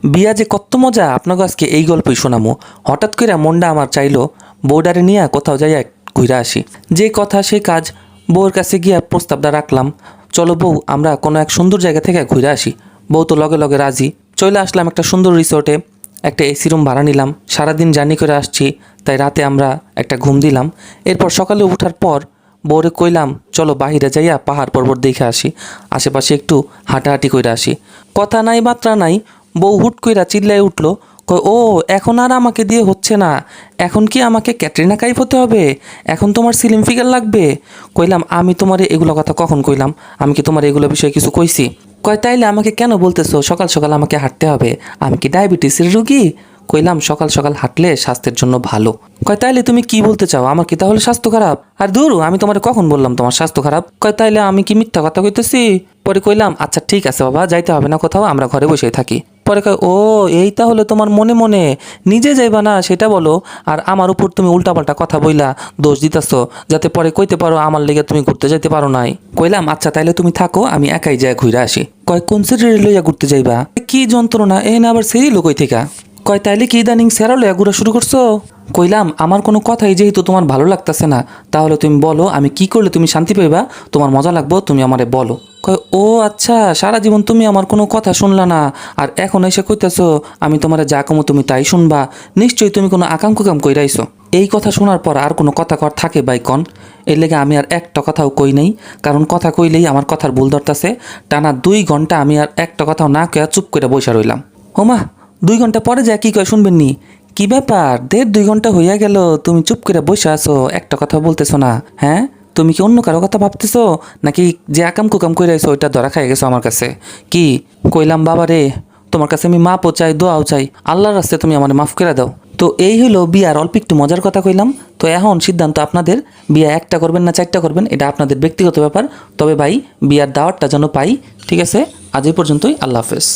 বিয়া যে কত মজা আপনাকে আজকে এই গল্পই শোনামু। হঠাৎ করে মনটা আমার চাইলো বউডারে নিয়ে কোথাও যাইয়া ঘুরে আসি। যে কথা সে কাজ, বউয়ের কাছে গিয়া প্রস্তাবটা রাখলাম, চলো বউ আমরা কোনো এক সুন্দর জায়গা থেকে ঘুরে আসি। বউ তো লগে লগে রাজি। চলে আসলাম একটা সুন্দর রিসোর্টে, একটা এসি রুম ভাড়া নিলাম। সারাদিন জার্নি করে আসছি, তাই রাতে আমরা একটা ঘুম দিলাম। এরপর সকালে ওঠার পর বউরে কইলাম চলো বাহিরে যাইয়া পাহাড় পর্বত দেখে আসি, আশেপাশে একটু হাঁটাহাঁটি করে আসি। কথা নাই বার্তা নাই, বউ হুট কইরা চিল্লাই উঠলো, কয় ও এখন আর আমাকে দিয়ে হচ্ছে না, এখন কি আমাকে ক্যাটরিনা কাইফ হতে হবে? এখন তোমার সিলিম ফিগার লাগবে? কইলাম আমি তোমার এগুলো কথা কখন কইলাম? আমি কি তোমার এগুলো বিষয়ে কিছু কইছি? কয় তাইলে আমাকে কেন বলতেছো সকাল সকাল আমাকে হাঁটতে হবে? আমি কি ডায়াবেটিসের রুগী? কইলাম সকাল সকাল হাঁটলে স্বাস্থ্যের জন্য ভালো। কয় তাইলে তুমি কি বলতে চাও, আমার কি তাহলে স্বাস্থ্য খারাপ? আর দূর, আমি তোমার কখন বললাম তোমার স্বাস্থ্য খারাপ? কয় তাইলে আমি কি মিথ্যা কথা কইতেছি? পরে কইলাম আচ্ছা ঠিক আছে বাবা, যাইতে হবে না কোথাও, আমরা ঘরে বসেই থাকি। পরে কয় ও এই তাহলে তোমার মনে মনে, নিজে যাইবা না সেটা বলো, আর আমার উপর তুমি উল্টাপাল্টা কথা বইলা দোষ দিতেছ, যাতে পরে কইতে পারো আমার লেগে তুমি ঘুরতে যাইতে পারো নাই। কইলাম আচ্ছা তাইলে তুমি থাকো, আমি একাই যাই ঘুরে আসি। কয় কোন সিরিয়াল লইয়া ঘুরতে যাইবা? কি যন্ত্রণা, এ না আবার সিরিয়াল কই থেকে? কয় তাইলে কি ইদানিং সেরা লইয়া ঘুরা শুরু করছো? কইলাম আমার কোনো কথাই যেহেতু তোমার ভালো লাগতেছে না, তাহলে তুমি বলো আমি কি করলে তুমি শান্তি পাইবা, তোমার মজা লাগবো, তুমি আমারে বলো। কয় ও আচ্ছা, সারা জীবন তুমি আমার কোনো কথা শুনলা না, আর এখন এসে কইতেছো আমি তোমারে যা কমো তুমি তাই শুনবা? নিশ্চয়ই তুমি কোনো আকাম কুকাম কইরাইছো। এই কথা শোনার পর আর কোনো কথা কর থাকে বাইকন? এর লেগে আমি আর একটা কথাও কই নাই, কারণ কথা কইলেই আমার কথার ভুল ধরতেছে। টানা 2 ঘন্টা আমি আর একটা কথাও না কয়া চুপ করে বসে রইলাম। ওমা, 2 ঘন্টা পরে যা কি কয় শুনবেন নি? কি ব্যাপার, 1.5-2 ঘন্টা হইয়া গেল তুমি চুপ করে বসে আছো, একটা কথা বলতেছো না? হ্যাঁ, তুমি কি অন্য কারো কথা ভাবতেছো, নাকি যে আকাম কুকাম কইরা আইছো ওইটা ধরা খাই গেছো আমার কাছে? কি কইলাম বাবা রে, তোমার কাছে আমি মাপও চাই, দোয়াও চাই, আল্লাহর রাস্তায় তুমি আমার মাফ করে দাও। তো এই হলো বিয়ার অল্প একটু মজার কথা কইলাম। তো এখন সিদ্ধান্ত আপনাদের, বিয়া একটা করবেন না 4টা করবেন এটা আপনাদের ব্যক্তিগত ব্যাপার। তবে ভাই বিয়ার দাওয়াতটা যেন পাই, ঠিক আছে? আজ এই পর্যন্তই, আল্লাহ হাফেজ।